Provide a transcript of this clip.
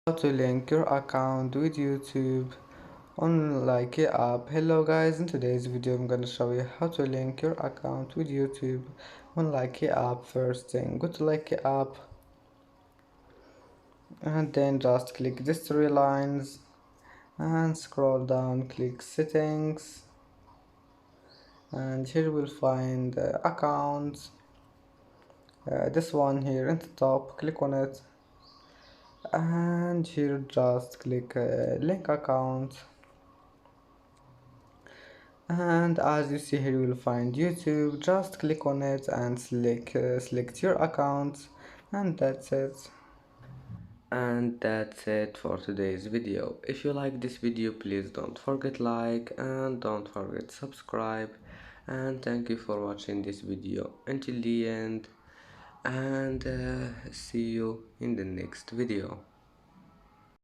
How to link your account with YouTube on Likee app. Hello guys, in today's video I'm gonna show you how to link your account with YouTube on Likee app. First thing, go to Likee app and then just click these three lines and scroll down, click settings, and here we'll find accounts. This one here in the top, click on it, and here just click link account. And as you see here, you will find YouTube. Just click on it and select your account, and that's it. And that's it for today's video. If you like this video, please don't forget like and don't forget subscribe. And thank you for watching this video until the end, and see you in the next video.